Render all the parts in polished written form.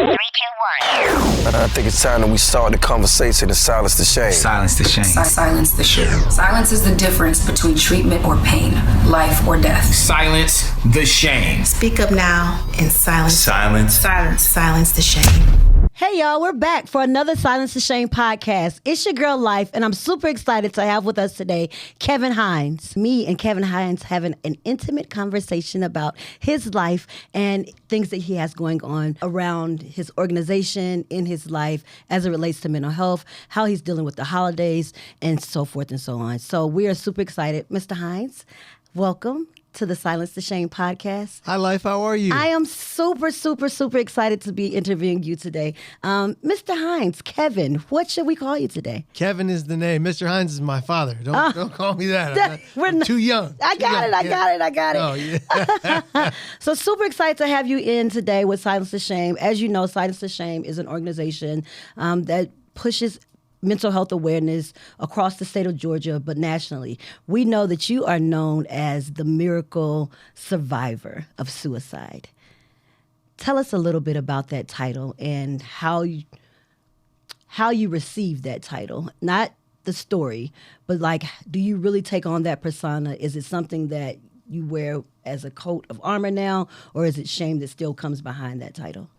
I think it's time that we start the conversation and silence the shame. Silence the shame. Silence the shame. Silence is the difference between treatment or pain, life or death. Silence the shame. Speak up now and silence. Silence the shame. Hey y'all, we're back for another Silence the Shame podcast. It's your girl L.ife, and I'm super excited to have with us today Kevin Hines. Me and Kevin Hines having an intimate conversation about his life and things that he has going on around his organization, in his life, as it relates to mental health, how he's dealing with the holidays, and so forth and so on. So we are super excited. Mr. Hines, welcome to the Silence the Shame podcast. Hi, L.ife. How are you? I am super excited to be interviewing you today. Mr. Hines, Kevin, what should we call you today? Kevin is the name. Mr. Hines is my father. Don't call me that. I'm too young. I got it. Oh, yeah. So super excited to have you in today with Silence the Shame. As you know, Silence the Shame is an organization that pushes mental health awareness across the state of Georgia, but nationally. We know that you are known as the miracle survivor of suicide. Tell us a little bit about that title and how you received that title. Not the story, but like, do you really take on that persona? Is it something that you wear as a coat of armor now, or is it shame that still comes behind that title?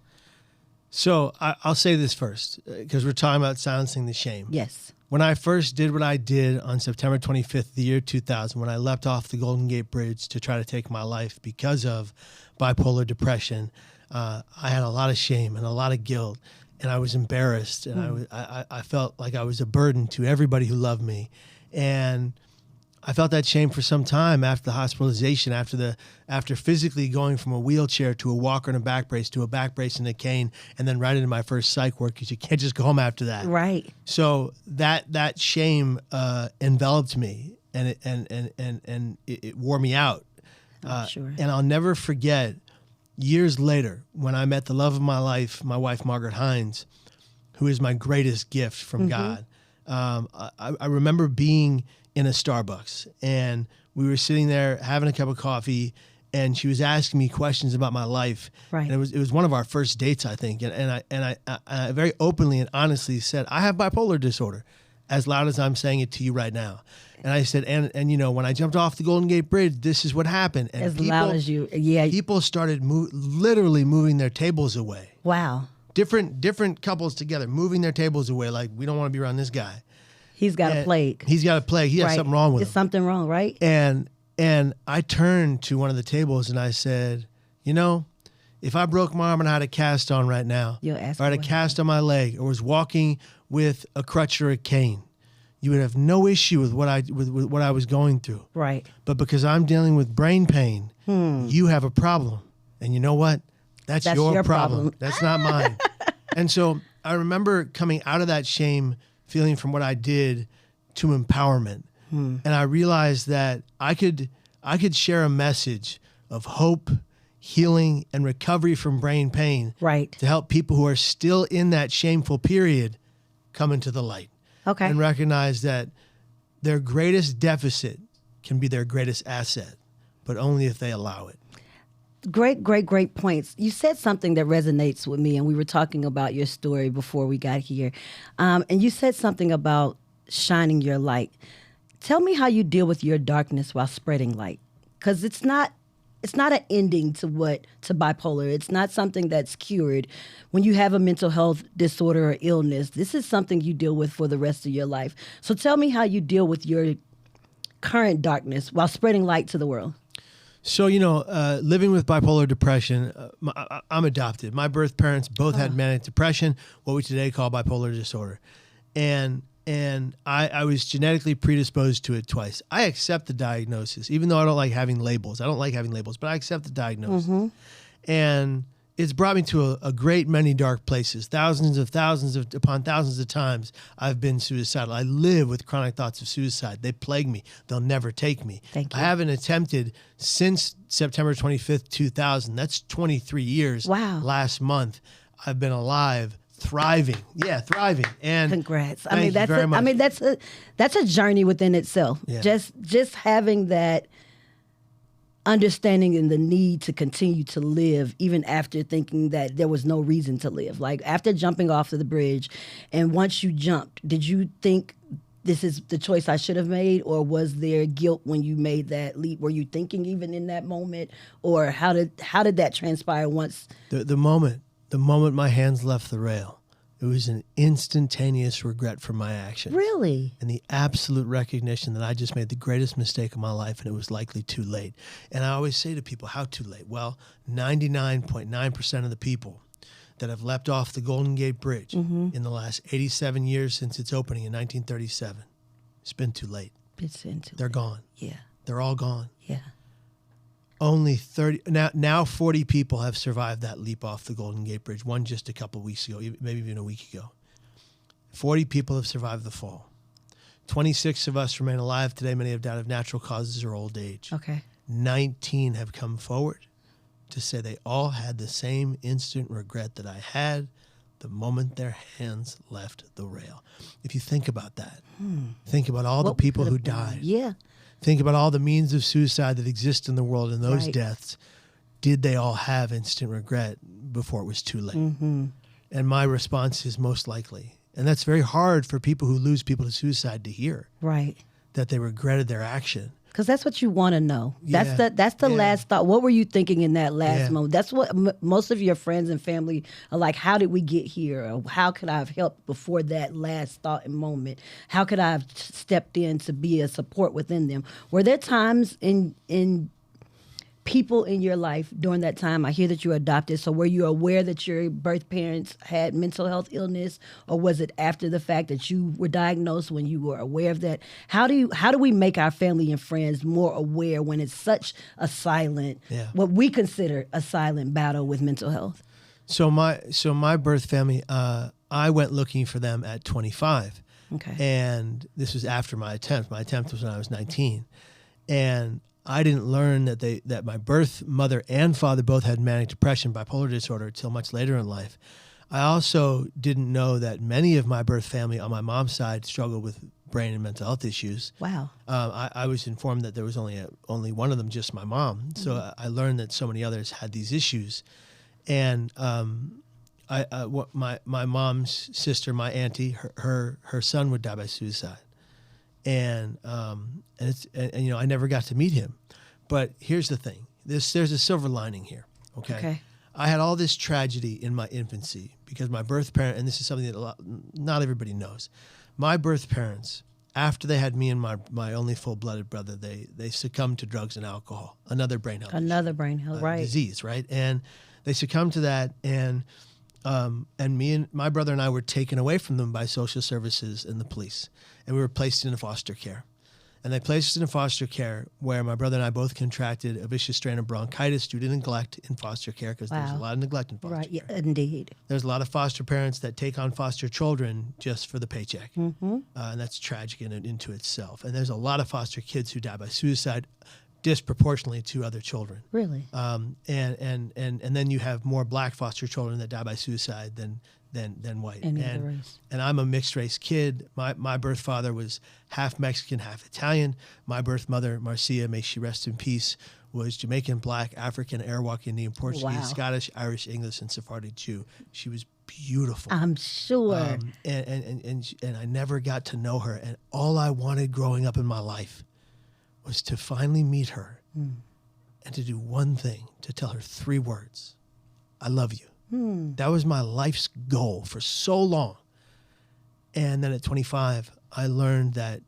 So I'll say this first, because we're talking about silencing the shame. Yes. When I first did what I did on September 25th, the year 2000, when I leapt off the Golden Gate Bridge to try to take my life because of bipolar depression, I had a lot of shame and a lot of guilt, and I was embarrassed, and I felt like I was a burden to everybody who loved me. And I felt that shame for some time after the hospitalization, after physically going from a wheelchair to a walker and a back brace to a back brace and a cane, and then right into my first psych work, because you can't just go home after that. Right. So that shame enveloped me, and it wore me out. Sure. And I'll never forget, years later, when I met the love of my life, my wife Margaret Hines, who is my greatest gift from God. I remember being in a Starbucks, and we were sitting there having a cup of coffee, and she was asking me questions about my life. Right. And it was one of our first dates, I think. And I very openly and honestly said, I have bipolar disorder, as loud as I'm saying it to you right now. And I said, and you know, when I jumped off the Golden Gate Bridge, this is what happened. And as loud as you, yeah. People started literally moving their tables away. Wow. Different couples together, moving their tables away, like, we don't want to be around this guy. He's got a plague. He's got a plague. He has something wrong with him. There's something wrong, right? And I turned to one of the tables and I said, you know, if I broke my arm and I had a cast on right now, or I had a cast on my leg, or was walking with a crutch or a cane, you would have no issue with what I was going through. Right. But because I'm dealing with brain pain, you have a problem. And you know what? That's your problem. That's not mine. And so I remember coming out of that shame feeling from what I did to empowerment. And I realized that I could share a message of hope, healing, and recovery from brain pain, right, to help people who are still in that shameful period come into the light. Okay. And recognize that their greatest deficit can be their greatest asset, but only if they allow it. Great points. You said something that resonates with me, and we were talking about your story before we got here. And you said something about shining your light. Tell me how you deal with your darkness while spreading light, because it's not an ending to bipolar. It's not something that's cured. When you have a mental health disorder or illness, this is something you deal with for the rest of your life. So tell me how you deal with your current darkness while spreading light to the world. So, you know, living with bipolar depression, I'm adopted. My birth parents both had manic depression, what we today call bipolar disorder. And I was genetically predisposed to it twice. I accept the diagnosis, even though I don't like having labels. I don't like having labels, but I accept the diagnosis. And it's brought me to a great many dark places. Thousands upon thousands of times I've been suicidal. I live with chronic thoughts of suicide. They plague me. They'll never take me. Thank you. I haven't attempted since September 25th, 2000. That's 23 years. Wow. Last month, I've been alive, thriving. Yeah, thriving. And congrats. Thank you very much. That's a journey within itself. Yeah. Just having that understanding and the need to continue to live even after thinking that there was no reason to live. Like after jumping off of the bridge, and once you jumped, did you think this is the choice I should have made, or was there guilt when you made that leap? Were you thinking even in that moment, or how did that transpire once? The moment my hands left the rail, it was an instantaneous regret for my action. Really? And the absolute recognition that I just made the greatest mistake of my life, and it was likely too late. And I always say to people, how too late? Well, 99.9% of the people that have leapt off the Golden Gate Bridge in the last 87 years since its opening in 1937, it's been too late. They're gone. Yeah. They're all gone. Yeah. Only 30 now 40 people have survived that leap off the Golden Gate Bridge. One just a couple weeks ago, maybe even a week ago. 40 people have survived the fall. 26 of us remain alive today. Many have died of natural causes or old age. Okay. 19 have come forward to say they all had the same instant regret that I had the moment their hands left the rail. If you think about that, think about all the people who died. Yeah. Think about all the means of suicide that exist in the world, and those deaths. Did they all have instant regret before it was too late? And my response is most likely. And that's very hard for people who lose people to suicide to hear. Right. That they regretted their action. Because that's what you want to know. Yeah. That's the last thought. What were you thinking in that last Yeah. moment? That's what most of your friends and family are like. How did we get here? Or how could I have helped before that last thought and moment? How could I have stepped in to be a support within them? Were there times in people in your life during that time? I hear that you were adopted. So were you aware that your birth parents had mental health illness, or was it after the fact that you were diagnosed when you were aware of that? How do we make our family and friends more aware when it's such a silent, what we consider a silent battle with mental health? So my birth family, I went looking for them at 25. Okay. And this was after my attempt. My attempt was when I was 19. And I didn't learn that my birth mother and father both had manic depression, bipolar disorder, until much later in life. I also didn't know that many of my birth family on my mom's side struggled with brain and mental health issues. Wow. I was informed that there was only one of them, just my mom. So I learned that so many others had these issues. And my mom's sister, my auntie, her son would die by suicide. And you know, I never got to meet him, but here's the thing: there's a silver lining here. Okay. I had all this tragedy in my infancy because my birth parent, and this is something that not everybody knows, my birth parents, after they had me and my only full-blooded brother, they succumbed to drugs and alcohol, another brain health disease, right? And they succumbed to that, and me and my brother and I were taken away from them by social services and the police. And we were placed into foster care. And they placed us in foster care where my brother and I both contracted a vicious strain of bronchitis due to neglect in foster care, because there's a lot of neglect in foster care. Yeah, indeed. There's a lot of foster parents that take on foster children just for the paycheck. And that's tragic into itself. And there's a lot of foster kids who die by suicide disproportionately to other children. Really? And then you have more black foster children that die by suicide than white. And I'm a mixed race kid. My birth father was half Mexican, half Italian. My birth mother, Marcia, may she rest in peace, was Jamaican, black, African, Arawak, Indian, Portuguese, Scottish, Irish, English, and Sephardic Jew. She was beautiful. I'm sure. And I never got to know her. And all I wanted growing up in my life was to finally meet her and to do one thing, to tell her 3 words: I love you. That was my life's goal for so long. And then at 25, I learned that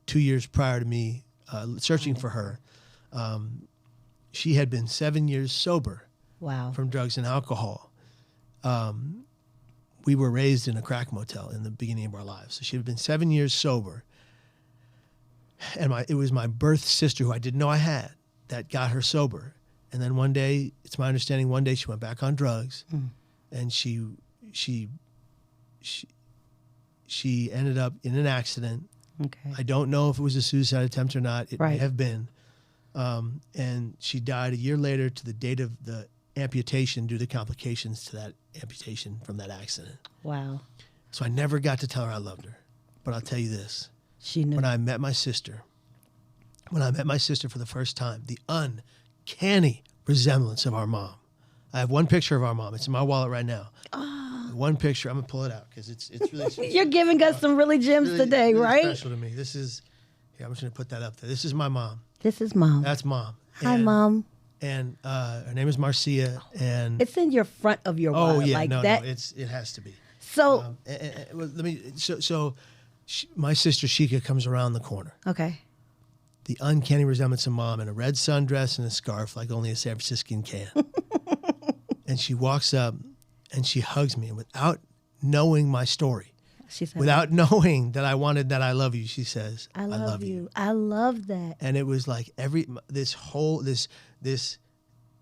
2 years prior to me searching for her, she had been 7 years sober from drugs and alcohol. We were raised in a crack motel in the beginning of our lives. So she had been 7 years sober. And it was my birth sister, who I didn't know I had, that got her sober. And then one day, it's my understanding, one day she went back on drugs, and she ended up in an accident. Okay. I don't know if it was a suicide attempt or not. It may have been. And she died a year later to the date of the amputation due to complications to that amputation from that accident. Wow. So I never got to tell her I loved her. But I'll tell you this. She knew. When I met my sister for the first time, the uncanny resemblance of our mom. I have one picture of our mom. It's in my wallet right now. One picture. I'm gonna pull it out because it's really. You're giving us some really gems really, today, really right? Special to me. This is. Yeah, I'm just gonna put that up there. This is my mom. This is Mom. That's Mom. Hi, Mom. And her name is Marcia. And It's in your front of your wallet. Like that. no, it has to be. So Well, let me. My sister Sheikah comes around the corner. okay. The uncanny resemblance of Mom in a red sundress and a scarf like only a San Franciscan can. And she walks up and she hugs me without knowing my story. She said, Without knowing that I wanted that I love you, she says, I love you. I love that. And it was like this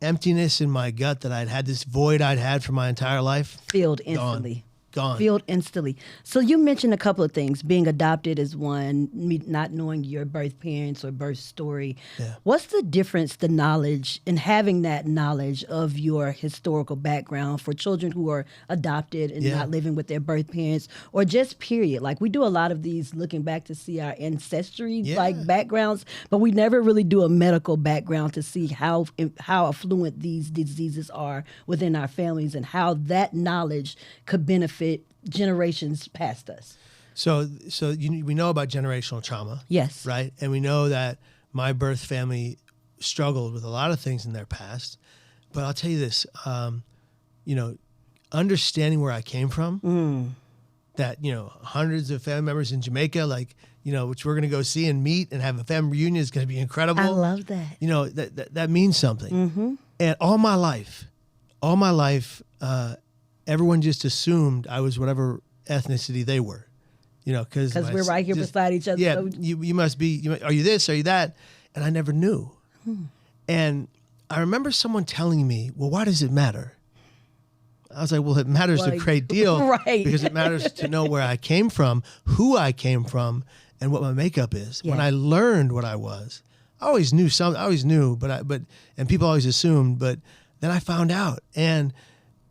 emptiness in my gut that I'd had, this void I'd had for my entire life. Filled instantly. Gone. Filled instantly. So you mentioned a couple of things. Being adopted is one, me not knowing your birth parents or birth story. Yeah. What's the difference, the knowledge, and having that knowledge of your historical background for children who are adopted and not living with their birth parents, or just period? Like we do a lot of these looking back to see our ancestry like backgrounds, but we never really do a medical background to see how affluent these diseases are within our families and how that knowledge could benefit generations past us. So we know about generational trauma. Yes. Right? And we know that my birth family struggled with a lot of things in their past. But I'll tell you this, understanding where I came from, that, hundreds of family members in Jamaica, which we're going to go see and meet and have a family reunion is going to be incredible. I love that. That means something. Mm-hmm. And all my life, everyone just assumed I was whatever ethnicity they were, because we're right here beside each other. Yeah, So you must be. Are you this? Are you that? And I never knew. And I remember someone telling me, "Well, why does it matter?" I was like, "Well, it matters a great deal, right? Because it matters to know where I came from, who I came from, and what my makeup is." Yeah. When I learned what I was, I always knew something. I always knew, and people always assumed, but then I found out, and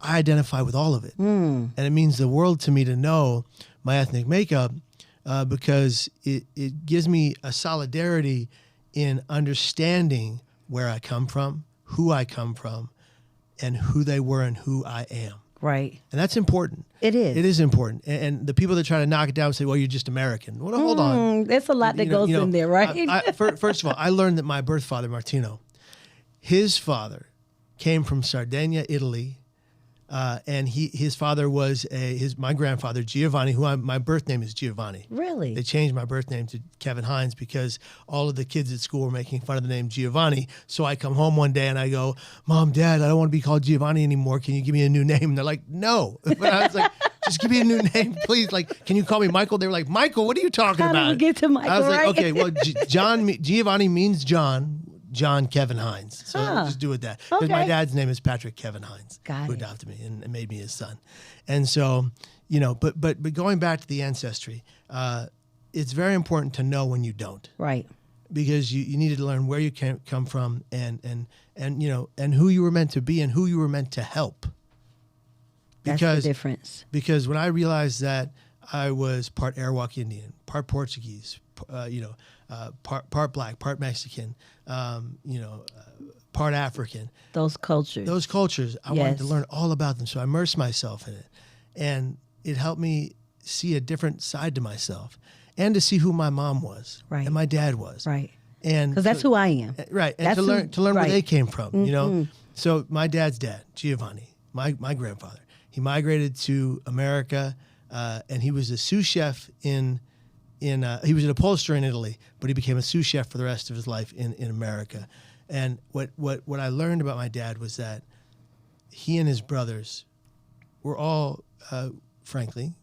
I identify with all of it. And it means the world to me to know my ethnic makeup because it gives me a solidarity in understanding where I come from, who I come from, and who they were and who I am. Right. And that's important. It is. It is important. And the people that try to knock it down and say, well, you're just American. Well, hold on. There's a lot that goes in there, right? First of all, I learned that my birth father, Martino, his father came from Sardinia, Italy. And his father was my grandfather, Giovanni, my birth name is Giovanni. Really? They changed my birth name to Kevin Hines because all of the kids at school were making fun of the name Giovanni. So I come home one day and I go, Mom, Dad, I don't want to be called Giovanni anymore. Can you give me a new name? And they're like, no. But I was like, just give me a new name, please. Like, can you call me Michael? They were like, Michael, what are you talking about? How did we get to Michael, I was like, right? okay, well, Giovanni means John Kevin Hines. So I'll just do it that. Because my dad's name is Patrick Kevin Hines, who adopted me and made me his son. And so, but going back to the ancestry, it's very important to know when you don't. Right. Because you needed to learn where you come from and who you were meant to be and who you were meant to help. That's the difference. Because when I realized that I was part Arawak Indian, part Portuguese, part black, part Mexican, part African. Those cultures. I wanted to learn all about them. So I immersed myself in it. And it helped me see a different side to myself and to see who my mom was and my dad was. Right. And because that's who I am. Right. And to learn where they came from, So my dad's dad, Giovanni, my grandfather, he migrated to America and he was a sous chef he was an upholsterer in Italy, but he became a sous chef for the rest of his life in America. And what I learned about my dad was that he and his brothers were all, frankly,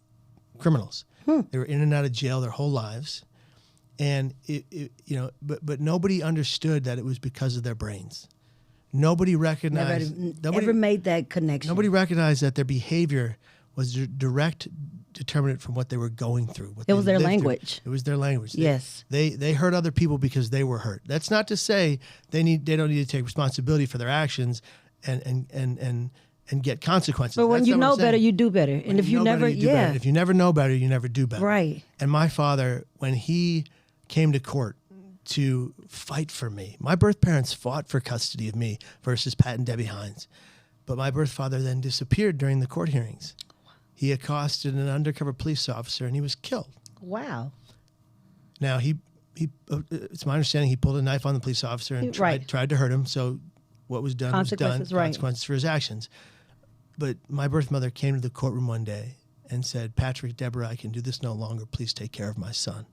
criminals. They were in and out of jail their whole lives, and but nobody understood that it was because of their brains. Nobody recognized. Never made that connection. Nobody recognized that their behavior was a direct determinant from what they were going through. It was their language. It was their language. Yes. They hurt other people because they were hurt. That's not to say they don't need to take responsibility for their actions and get consequences. But when That's you not what know I'm saying. better, you do better. And if you never, if you never know better, you never do better. Right. And my father, when he came to court to fight for me. My birth parents fought for custody of me versus Pat and Debbie Hines. But my birth father then disappeared during the court hearings. He accosted an undercover police officer and he was killed. Wow. Now, it's my understanding he pulled a knife on the police officer and tried to hurt him. So what was done was done. Consequences for his actions. But my birth mother came to the courtroom one day and said, "Patrick, Deborah, I can do this no longer. Please take care of my son."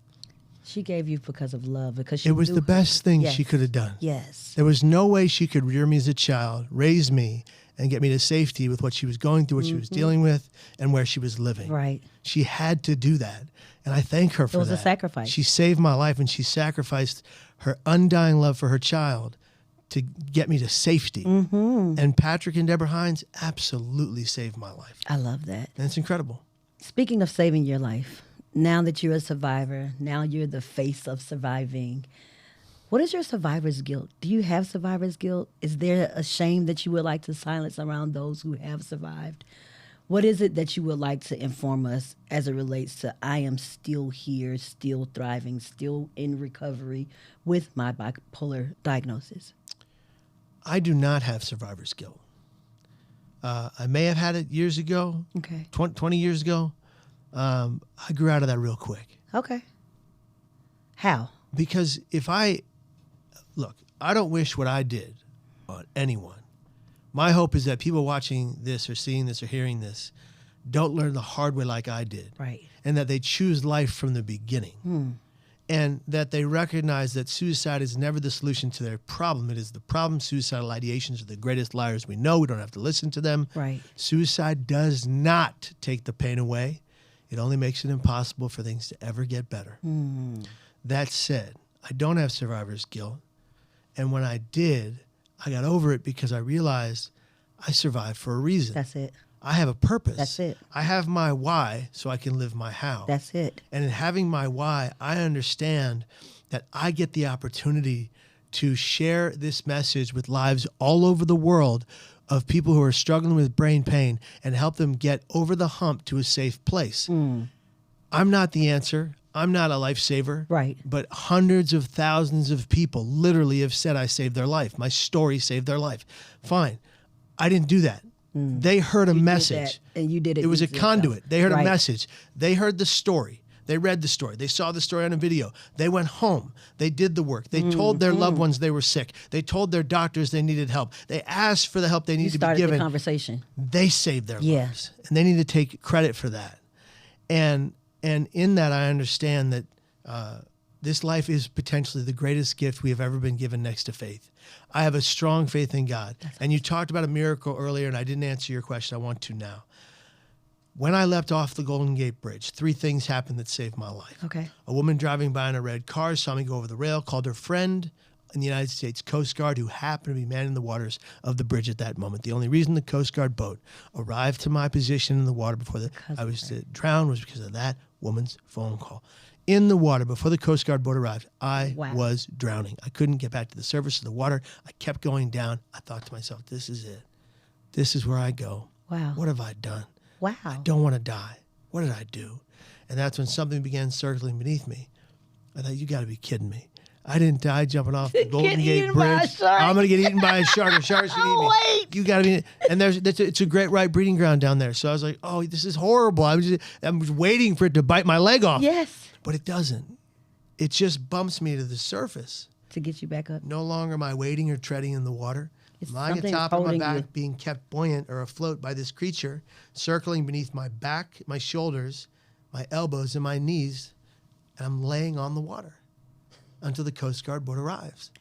She gave you because of love, because she It was knew the best thing Yes. she could have done. Yes. There was no way she could rear me as a child, raise me, and get me to safety with what she was going through, what she was dealing with, and where she was living. Right. She had to do that. And I thank her for that. It was a sacrifice. She saved my life, and she sacrificed her undying love for her child to get me to safety. And Patrick and Deborah Hines absolutely saved my life. I love that. And it's incredible. Speaking of saving your life, now that you're a survivor, now you're the face of surviving. What is your survivor's guilt? Do you have survivor's guilt? Is there a shame that you would like to silence around those who have survived? What is it that you would like to inform us as it relates to I am still here, still thriving, still in recovery with my bipolar diagnosis? I do not have survivor's guilt. I may have had it years ago, Okay. 20 years ago. I grew out of that real quick. Okay. How? Because look, I don't wish what I did on anyone. My hope is that people watching this or seeing this or hearing this don't learn the hard way like I did. Right. And that they choose life from the beginning. And that they recognize that suicide is never the solution to their problem. It is the problem. Suicidal ideations are the greatest liars we know. We don't have to listen to them. Right. Suicide does not take the pain away. It only makes it impossible for things to ever get better. That said, I don't have survivor's guilt. And when I did, I got over it because I realized I survived for a reason. That's it. I have a purpose. That's it. I have my why so I can live my how. That's it. And in having my why, I understand that I get the opportunity to share this message with lives all over the world of people who are struggling with brain pain and help them get over the hump to a safe place. I'm not the answer. I'm not a lifesaver. Right. But hundreds of thousands of people literally have said I saved their life. My story saved their life. Fine. I didn't do that. They heard a message. And you did it. It was a yourself. conduit. They heard Right. a message. They heard the story. They read the story. They saw the story on a video. They went home. They did the work. They told their loved ones they were sick. They told their doctors they needed help. They asked for the help they You needed to be started given. the conversation. They saved their Yeah. lives. And they need to take credit for that. And in that, I understand that this life is potentially the greatest gift we have ever been given next to faith. I have a strong faith in God. And you talked about a miracle earlier, and I didn't answer your question. I want to now. When I leapt off the Golden Gate Bridge, 3 things happened that saved my life. Okay. A woman driving by in a red car saw me go over the rail, called her friend in the United States Coast Guard who happened to be manning the waters of the bridge at that moment. The only reason the Coast Guard boat arrived to my position in the water before I was to drown was because of that woman's phone call. In the water, before the Coast Guard boat arrived, I was drowning. I couldn't get back to the surface of the water. I kept going down. I thought to myself, this is it. This is where I go. Wow. What have I done? Wow. I don't want to die. What did I do? And that's when something began circling beneath me. I thought, you got to be kidding me. I didn't die jumping off the Golden Gate Bridge. I'm going to get eaten by a shark. A shark's going to eat me. Wait. You got to be. And it's a great white breeding ground down there. So I was like, oh, this is horrible. I'm just waiting for it to bite my leg off. Yes. But it doesn't. It just bumps me to the surface. To get you back up. No longer am I wading or treading in the water. I'm lying something's atop of my holding back, you. being kept buoyant or afloat by this creature, circling beneath my back, my shoulders, my elbows, and my knees. And I'm laying on the water until the Coast Guard boat arrives.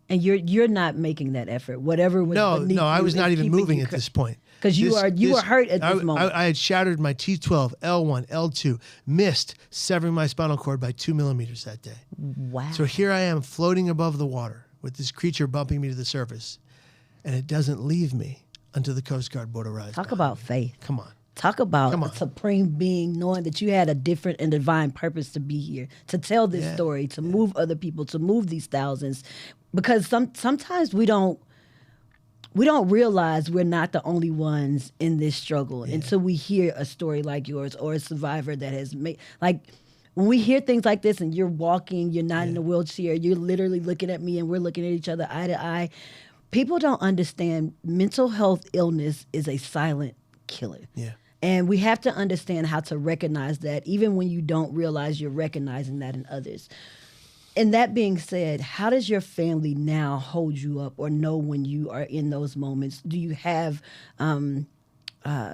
And you're not making that effort. Whatever was beneath No, I you was is not even keeping moving you at this point. Because you were hurt at this moment. I had shattered my T12, L1, L2, missed severing my spinal cord by 2 millimeters that day. Wow. So here I am floating above the water with this creature bumping me to the surface, and it doesn't leave me until the Coast Guard boat arrives. Talk behind about me. faith. Come on. Talk about Come a on. supreme being knowing that you had a different and divine purpose to be here, to tell this story, to move other people, to move these thousands. Because sometimes we don't realize we're not the only ones in this struggle until we hear a story like yours or a survivor that has made, like, when we hear things like this and you're walking, you're not in a wheelchair, you're literally looking at me and we're looking at each other eye to eye. People don't understand mental health illness is a silent killer. Yeah. And we have to understand how to recognize that even when you don't realize you're recognizing that in others. And that being said, how does your family now hold you up or know when you are in those moments? Do you have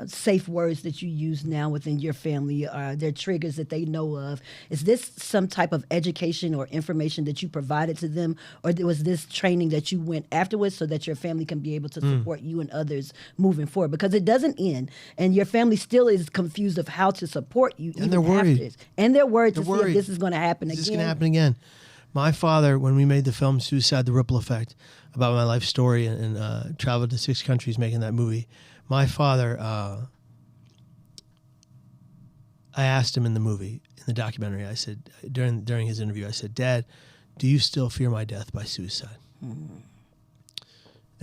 safe words that you use now within your family? Are there triggers that they know of? Is this some type of education or information that you provided to them? Or was this training that you went afterwards so that your family can be able to support you and others moving forward? Because it doesn't end. And your family still is confused of how to support you. And they're worried. After this. And they're worried to see if this is going to happen again. Is this going to happen again? My father, when we made the film Suicide, The Ripple Effect, about my life story and traveled to 6 countries making that movie, my father, I asked him in the movie, in the documentary, I said, during his interview, I said, Dad, do you still fear my death by suicide? And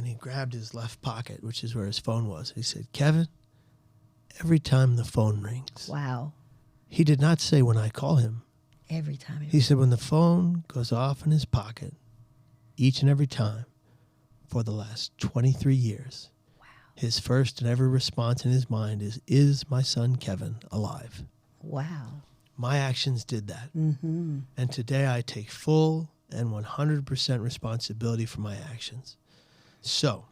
he grabbed his left pocket, which is where his phone was. He said, Kevin, every time the phone rings. Wow. He did not say when I call him. Every time. He said when the phone goes off in his pocket, each and every time, for the last 23 years, his first and every response in his mind is my son Kevin alive? Wow. My actions did that. Mm-hmm. And today I take full and 100% responsibility for my actions. So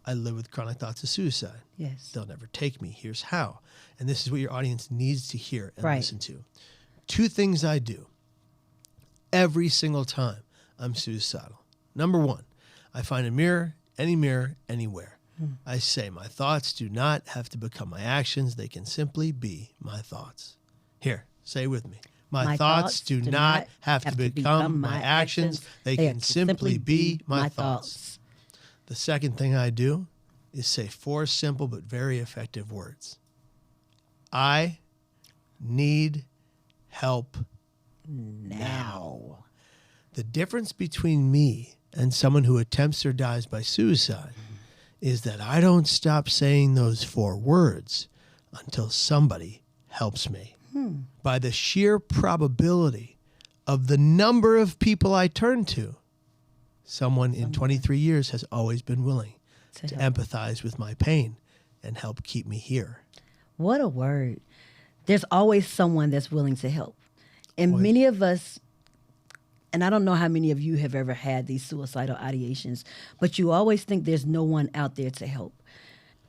I live with chronic thoughts of suicide. Yes. They'll never take me. Here's how. And this is what your audience needs to hear and Right. listen to. 2 things I do every single time I'm suicidal. Number 1, I find a mirror, anywhere. I say my thoughts do not have to become my actions. They can simply be my thoughts. Here, say with me. My thoughts do not have to become my actions. They can simply be my thoughts. The second thing I do is say 4 simple but very effective words. I need help now. The difference between me and someone who attempts or dies by suicide is that I don't stop saying those 4 words until somebody helps me. By the sheer probability of the number of people I turn to, someone in 23 years has always been willing to empathize with my pain and help keep me here. What a word. There's always someone that's willing to help. And many of us, and I don't know how many of you have ever had these suicidal ideations, but you always think there's no one out there to help.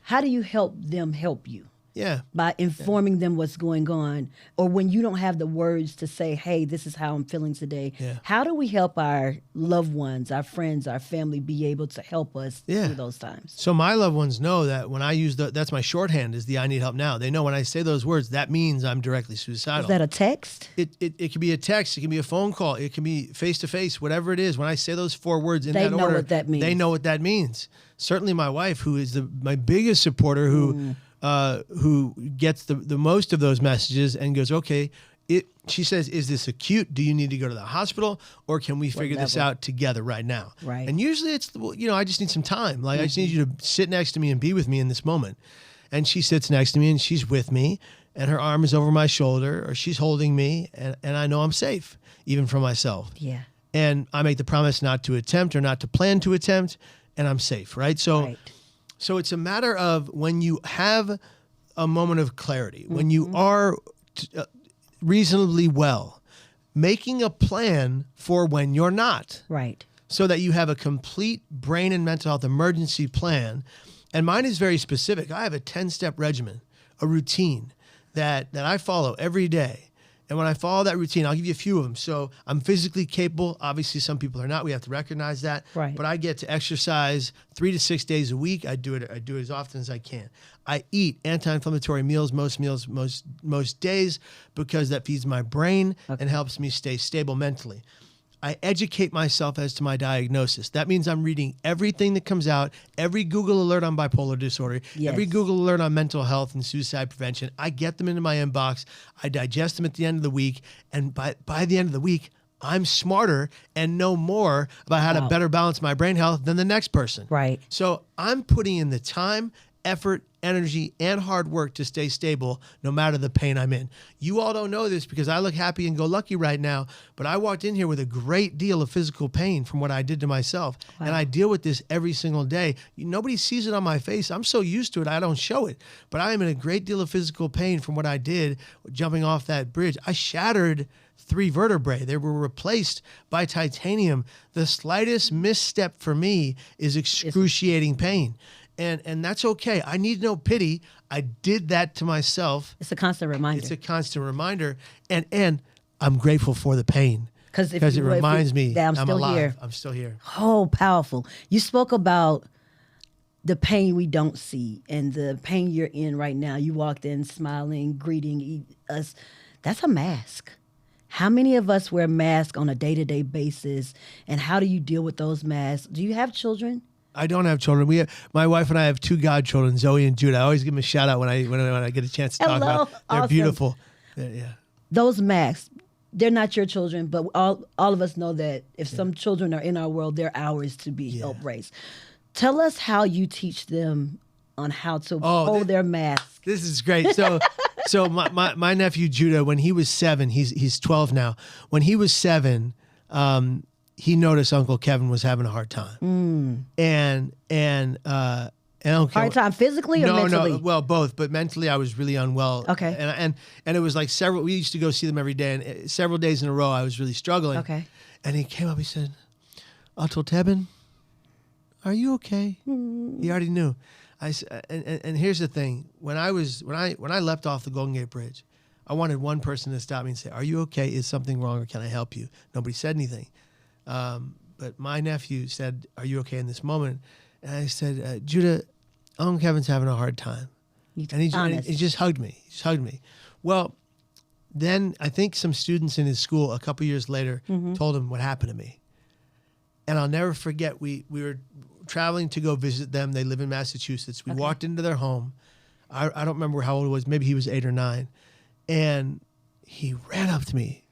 How do you help them help you? Yeah. By informing them what's going on, or when you don't have the words to say, hey, this is how I'm feeling today. Yeah. How do we help our loved ones, our friends, our family be able to help us through those times? So my loved ones know that when I use that's my shorthand is the I need help now. They know when I say those words, that means I'm directly suicidal. Is that a text? It can be a text. It can be a phone call. It can be face-to-face, whatever it is. When I say those 4 words in that order, they know what that means. They know what that means. Certainly my wife, who is my biggest supporter, who gets the most of those messages and goes, okay, she says, is this acute? Do you need to go to the hospital, or can we figure this out together right now? Right. And usually it's, I just need some time. Like I just need you to sit next to me and be with me in this moment. And she sits next to me and she's with me and her arm is over my shoulder or she's holding me and I know I'm safe, even for myself. Yeah. And I make the promise not to attempt or not to plan to attempt, and I'm safe, right? So it's a matter of when you have a moment of clarity, when you are reasonably well, making a plan for when you're not. Right. So that you have a complete brain and mental health emergency plan. And mine is very specific. I have a 10-step regimen, a routine that I follow every day. And when I follow that routine, I'll give you a few of them. So I'm physically capable. Obviously, some people are not. We have to recognize that. Right. But I get to exercise 3 to 6 days a week. I do it as often as I can. I eat anti-inflammatory meals most days because that feeds my brain and helps me stay stable mentally. I educate myself as to my diagnosis. That means I'm reading everything that comes out, every Google alert on bipolar disorder, every Google alert on mental health and suicide prevention. I get them into my inbox. I digest them at the end of the week. And by the end of the week, I'm smarter and know more about how to better balance my brain health than the next person. Right. So I'm putting in the time effort, energy, and hard work to stay stable no matter the pain I'm in. You all don't know this because I look happy and go lucky right now, but I walked in here with a great deal of physical pain from what I did to myself. Wow. And I deal with this every single day. Nobody sees it on my face. I'm so used to it, I don't show it. But I am in a great deal of physical pain from what I did jumping off that bridge. I shattered 3 vertebrae. They were replaced by titanium. The slightest misstep for me is excruciating pain. And that's okay. I need no pity. I did that to myself. It's a constant reminder. It's a constant reminder. And I'm grateful for the pain. Because it reminds me that I'm still alive. here. I'm still here. Oh, powerful. You spoke about the pain we don't see and the pain you're in right now. You walked in smiling, greeting us. That's a mask. How many of us wear masks on a day-to-day basis? And how do you deal with those masks? Do you have children? I don't have children. My wife and I have 2 godchildren, Zoe and Judah. I always give them a shout out when I get a chance to talk about it. They're Awesome. beautiful. Yeah. Those masks, they're not your children, but all of us know that if some children are in our world, they're ours to be helped raise. Tell us how you teach them on how to hold their mask. This is great. So my nephew Judah, when he was 7, he's 12 now. When he was 7, he noticed Uncle Kevin was having a hard time. And I don't care. Hard time physically or mentally? No, well, both. But mentally, I was really unwell. Okay. And it was like we used to go see them every day, and several days in a row, I was really struggling. Okay. And he came up, he said, Uncle Tebin, are you okay? He already knew. And here's the thing: when I left off the Golden Gate Bridge, I wanted one person to stop me and say, "Are you okay? Is something wrong, or can I help you?" Nobody said anything, but my nephew said, "Are you okay in this moment?" And I said, "Judah, Uncle Kevin's having a hard time," and he just hugged me. He just hugged me. Well, then I think some students in his school a couple years later told him what happened to me, and I'll never forget. We were traveling to go visit them. They live in Massachusetts. We walked into their home. I don't remember how old he was. Maybe he was 8 or 9. And he ran up to me.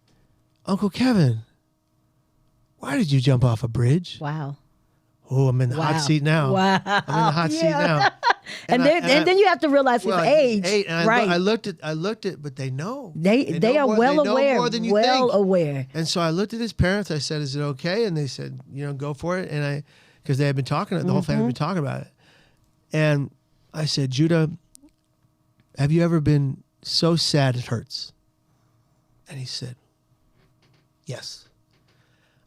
Uncle Kevin, why did you jump off a bridge? Wow. Oh, I'm in the hot seat now. Wow. I'm in the hot seat now. And then you have to realize his age. 8, and right. I looked at, but they know. They are well aware. More than you well think. aware. And so I looked at his parents. I said, "Is it okay?" And they said, "Go for it." And because they had been talking, the whole family had been talking about it. And I said, "Judah, have you ever been so sad it hurts?" And he said, "Yes."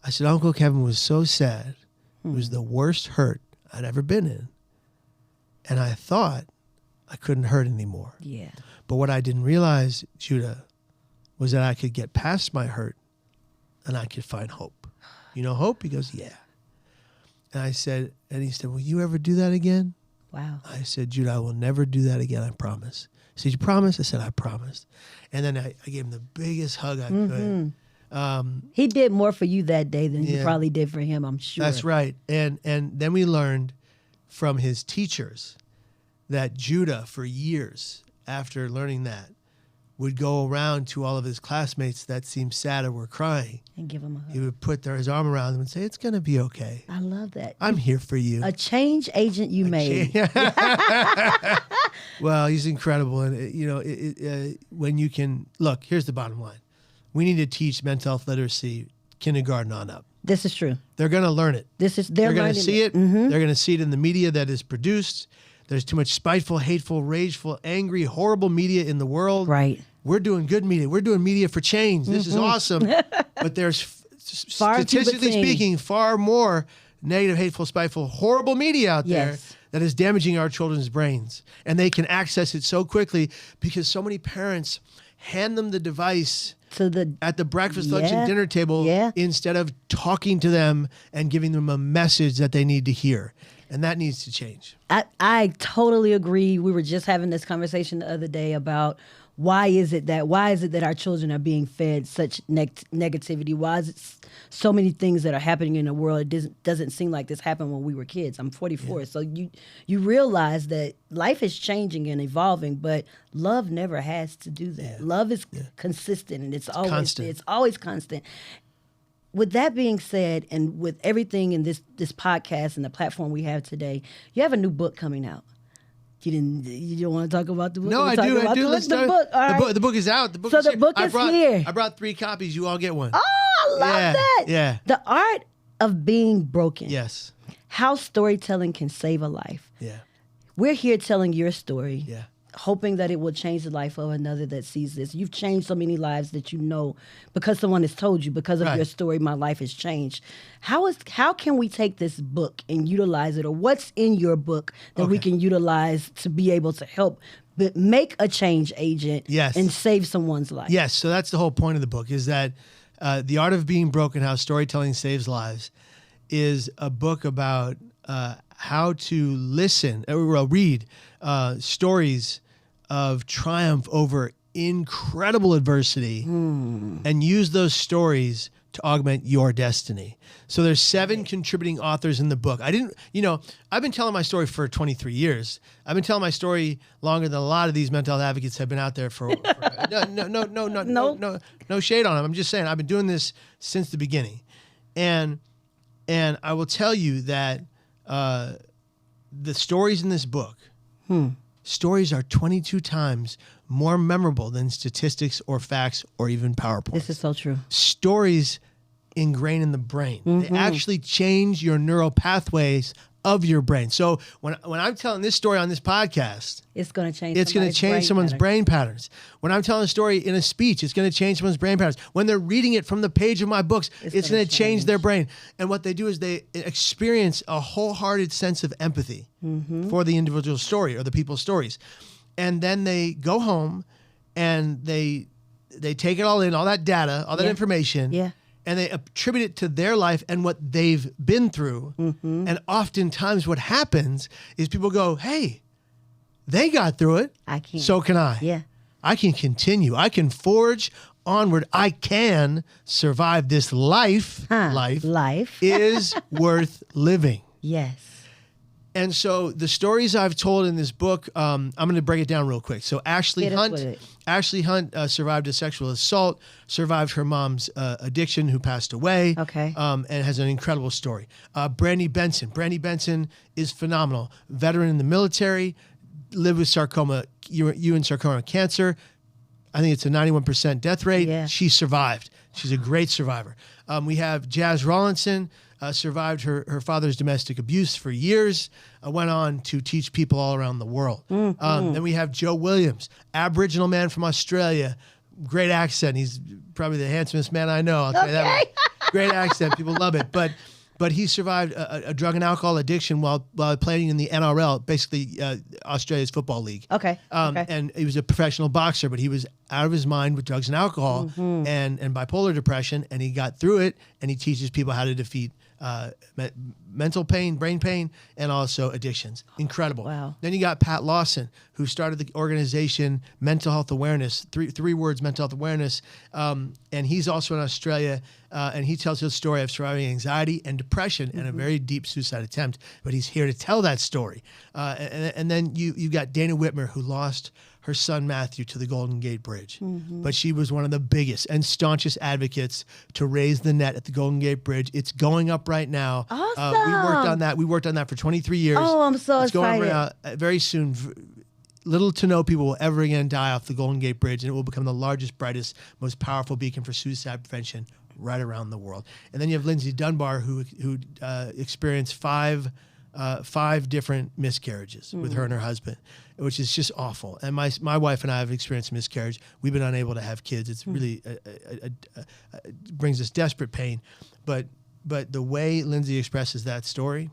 I said, "Uncle Kevin was so sad. It was the worst hurt I'd ever been in. And I thought I couldn't hurt anymore." Yeah. But what I didn't realize, Judah, was that I could get past my hurt and I could find hope. You know hope? He goes, "Yeah." And he said, "Will you ever do that again?" Wow. I said, "Judah, I will never do that again, I promise." He said, "You promise?" I said, "I promised." And then I gave him the biggest hug I could. He did more for you that day than you probably did for him, I'm sure. That's right. And then we learned from his teachers that Judah, for years after learning that, would go around to all of his classmates that seemed sad or were crying. And give him a hug. He would put his arm around them and say, "It's going to be okay. I love that. I'm here for you." A change agent you made. Well, he's incredible. And, when you can, look, here's the bottom line. We need to teach mental health literacy kindergarten on up. This is true. They're going to learn it. They're going to see it. Mm-hmm. They're going to see it in the media that is produced. There's too much spiteful, hateful, rageful, angry, horrible media in the world. Right. We're doing good media. We're doing media for change. This is awesome. But there's, statistically speaking, far more negative, hateful, spiteful, horrible media out there that is damaging our children's brains. And they can access it so quickly because so many parents hand them the device at the breakfast, lunch, and dinner table instead of talking to them and giving them a message that they need to hear. And that needs to change. I totally agree. We were just having this conversation the other day about why is it that our children are being fed such negativity? Why is it so many things that are happening in the world? It doesn't seem like this happened when we were kids. I'm 44, so you realize that life is changing and evolving, but love never has to do that. Love is consistent, and it's always constant. With that being said, and with everything in this podcast and the platform we have today, you have a new book coming out. You don't want to talk about the book? No, I do. I do. Let's the book. All right. The book is out. The book So is the here. book is here. I brought 3 copies. You all get one. Oh, I love that. Yeah. The Art of Being Broken. Yes. How storytelling can save a life. Yeah. We're here telling your story. Yeah. Hoping that it will change the life of another that sees this. You've changed so many lives that you know because someone has told you, because of your story, my life has changed. How can we take this book and utilize it, or what's in your book that we can utilize to be able to help make a change agent and save someone's life? Yes, so that's the whole point of the book, is that The Art of Being Broken, How Storytelling Saves Lives, is a book about how to listen or read stories of triumph over incredible adversity and use those stories to augment your destiny. So there's 7 contributing authors in the book. I've been telling my story for 23 years. I've been telling my story longer than a lot of these mental health advocates have been out there for no shade on them. I'm just saying I've been doing this since the beginning. And I will tell you that the stories in this book, stories are 22 times more memorable than statistics or facts or even PowerPoint. This is so true. Stories ingrain in the brain. They actually change your neural pathways of your brain. So when I'm telling this story on this podcast, it's going to change. It's going to change someone's brain patterns. When I'm telling a story in a speech, it's going to change someone's brain patterns. When they're reading it from the page of my books, it's going to change their brain. And what they do is they experience a wholehearted sense of empathy for the individual story or the people's stories. And then they go home and they take it all in, all that data, all that information, and they attribute it to their life and what they've been through. And oftentimes what happens is people go, hey, they got through it. I can. So can I. Yeah. I can continue. I can forge onward. I can survive this life. Life is worth living. Yes. And so the stories I've told in this book, I'm going to break it down real quick. So Ashley Hunt survived a sexual assault, survived her mom's addiction, who passed away. Okay. And has an incredible story. Brandy Benson is phenomenal. Veteran in the military, lived with sarcoma, Ewing sarcoma cancer. I think it's a 91% death rate. Yeah. She survived. She's a great survivor. We have Jazz Rawlinson. Survived her father's domestic abuse for years, went on to teach people all around the world. Then we have Joe Williams, Aboriginal man from Australia, great accent. He's probably the handsomest man I know. I'll tell you that. Great accent. People love it. But he survived a drug and alcohol addiction while playing in the NRL, basically Australia's football league. Okay. And he was a professional boxer, but he was out of his mind with drugs and alcohol and bipolar depression, and he got through it, and he teaches people how to defeat mental pain, brain pain, and also addictions. Incredible. Wow. Then you got Pat Lawson, who started the organization Mental Health Awareness, three words, Mental Health Awareness, and he's also in Australia, and he tells his story of surviving anxiety and depression and a very deep suicide attempt, but he's here to tell that story. And then you got Dana Whitmer, who lost her son Matthew to the Golden Gate Bridge. But she was one of the biggest and staunchest advocates to raise the net at the Golden Gate Bridge. It's going up right now. Awesome. We worked on that for 23 years. Oh, I'm so it's excited. Going up very soon. Little to no people will ever again die off the Golden Gate Bridge, and it will become the largest, brightest, most powerful beacon for suicide prevention right around the world. And then you have Lindsay Dunbar, who experienced five different miscarriages with her and her husband, which is just awful. And my wife and I have experienced miscarriage. We've been unable to have kids. It's really brings us desperate pain. But the way Lindsay expresses that story,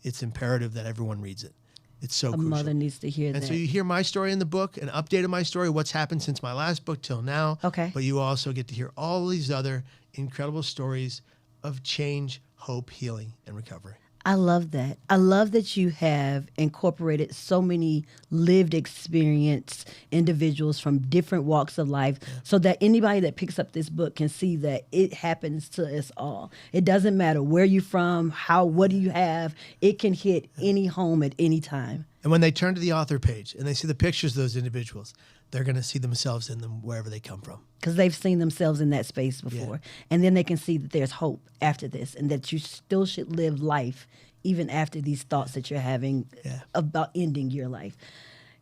it's imperative that everyone reads it. It's so crucial. A mother needs to hear that. And so you hear my story in the book, an update of my story, what's happened since my last book till now. Okay. But you also get to hear all these other incredible stories of change, hope, healing, and recovery. I love that. I love that you have incorporated so many lived experience individuals from different walks of life so that anybody that picks up this book can see that it happens to us all. It doesn't matter where you're from, what do you have. It can hit any home at any time. And when they turn to the author page and they see the pictures of those individuals, they're going to see themselves in them wherever they come from. Because they've seen themselves in that space before. And then they can see that there's hope after this and that you still should live life even after these thoughts that you're having about ending your life.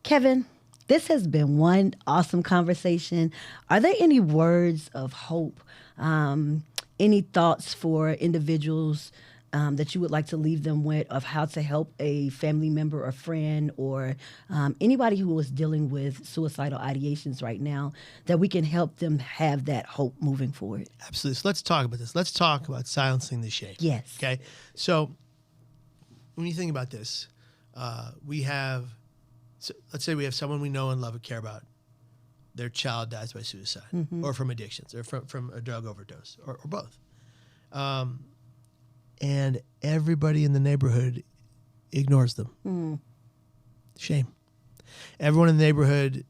Kevin, this has been one awesome conversation. Are there any words of hope, any thoughts for individuals that you would like to leave them with of how to help a family member or friend or anybody who is dealing with suicidal ideations right now, that we can help them have that hope moving forward? Absolutely. So let's talk about this. Let's talk about silencing the shame. Yes. Okay. So when you think about this, let's say we have someone we know and love and care about. Their child dies by suicide or from addictions or from a drug overdose or both. And everybody in the neighborhood ignores them. Shame. Everyone in the neighborhood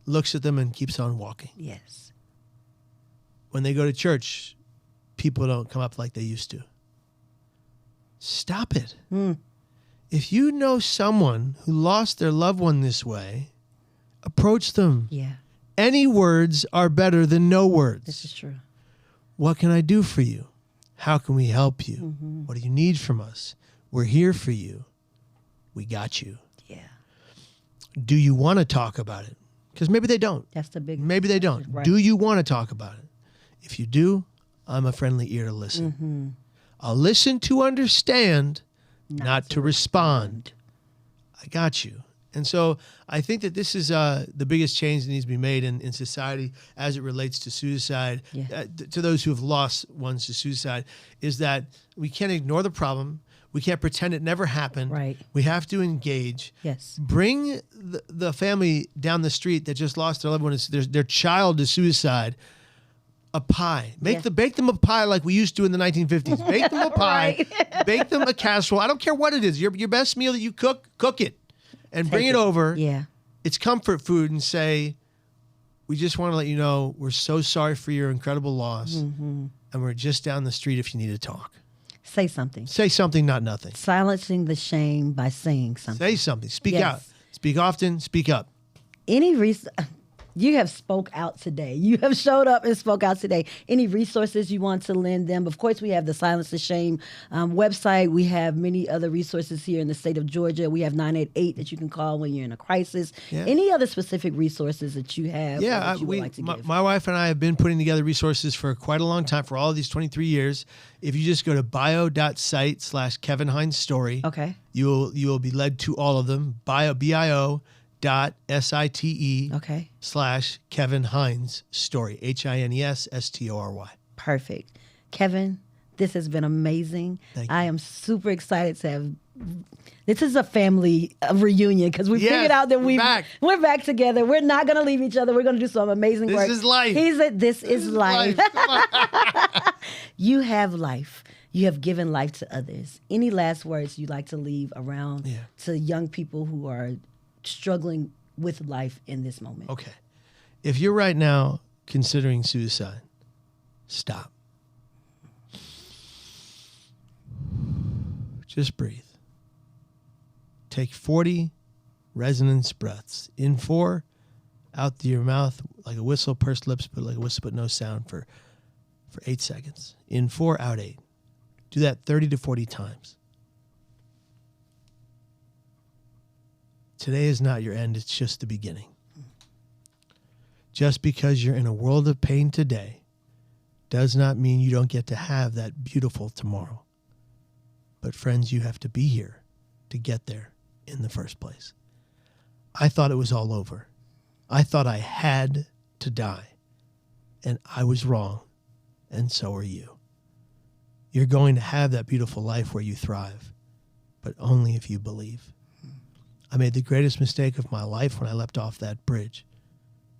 looks at them and keeps on walking. Yes. When they go to church, people don't come up like they used to. Stop it. If you know someone who lost their loved one this way, approach them. Yeah. Any words are better than no words. This is true. What can I do for you? How can we help you? What do you need from us? We're here for you. We got you. Yeah. Do you want to talk about it? Because maybe they don't. That's the big. Maybe they don't. Right. Do you want to talk about it? If you do, I'm a friendly ear to listen. I'll listen to understand, not to respond. I got you. And so I think that this is the biggest change that needs to be made in society as it relates to suicide, to those who have lost ones to suicide, is that we can't ignore the problem. We can't pretend it never happened. Right. We have to engage. Yes. Bring the family down the street that just lost their loved one, their child to suicide, a pie. Bake them a pie like we used to in the 1950s. Bake them a pie. Bake them a casserole. I don't care what it is. Your best meal that you cook it. And bring it over. Yeah. It's comfort food, and say, we just want to let you know we're so sorry for your incredible loss. And we're just down the street if you need to talk. Say something. Say something, not nothing. Silencing the shame by saying something. Say something. Speak out. Speak often. Speak up. Any reason. You have spoke out today. You have showed up and spoke out today. Any resources you want to lend them? Of course, we have the Silence the Shame website. We have many other resources here in the state of Georgia. We have 988 that you can call when you're in a crisis. Yeah. Any other specific resources that you have? Yeah, that you would like to give? My wife and I have been putting together resources for quite a long time, for all of these 23 years. If you just go to bio.site/Kevin Hines story, okay, you will be led to all of them. bio.site/Kevin Hines story, HINESSTORY. Perfect. Kevin, this has been amazing. Thank you. I am super excited to have. This is a family reunion because we figured out that we're back together. We're not going to leave each other. We're going to do some amazing work. This is life. This is life. You have life. You have given life to others. Any last words you'd like to leave around to young people who are struggling with life in this moment? Okay. If you're right now considering suicide, stop. Just breathe. Take 40 resonance breaths. In 4, out through your mouth like a whistle, pursed lips, but like a whistle but no sound for 8 seconds. In 4, out 8. Do that 30 to 40 times. Today is not your end, it's just the beginning. Just because you're in a world of pain today does not mean you don't get to have that beautiful tomorrow. But friends, you have to be here to get there in the first place. I thought it was all over. I thought I had to die. And I was wrong. And so are you. You're going to have that beautiful life where you thrive, but only if you believe. I made the greatest mistake of my life when I leapt off that bridge.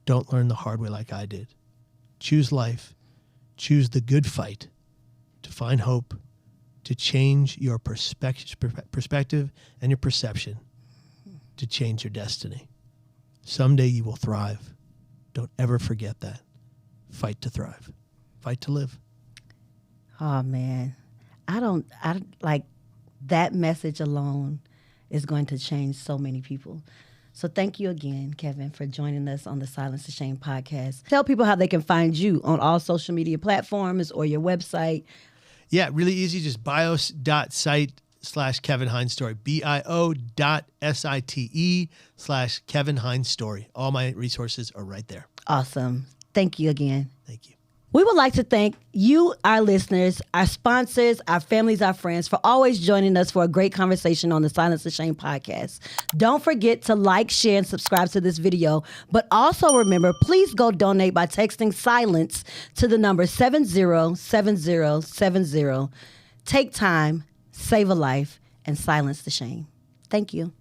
Don't learn the hard way like I did. Choose life. Choose the good fight to find hope, to change your perspective and your perception, to change your destiny. Someday you will thrive. Don't ever forget that. Fight to thrive. Fight to live. Oh, man. I don't like that message alone is going to change so many people. So thank you again, Kevin, for joining us on the Silence the Shame podcast. Tell people how they can find you on all social media platforms or your website. Yeah, really easy. Just bio.site bio.site/Kevin Hines Story. bio.site/Kevin Hines Story. All my resources are right there. Awesome. Thank you again. Thank you. We would like to thank you, our listeners, our sponsors, our families, our friends, for always joining us for a great conversation on the Silence the Shame podcast. Don't forget to like, share, and subscribe to this video. But also remember, please go donate by texting SILENCE to the number 707070. Take time, save a life, and silence the shame. Thank you.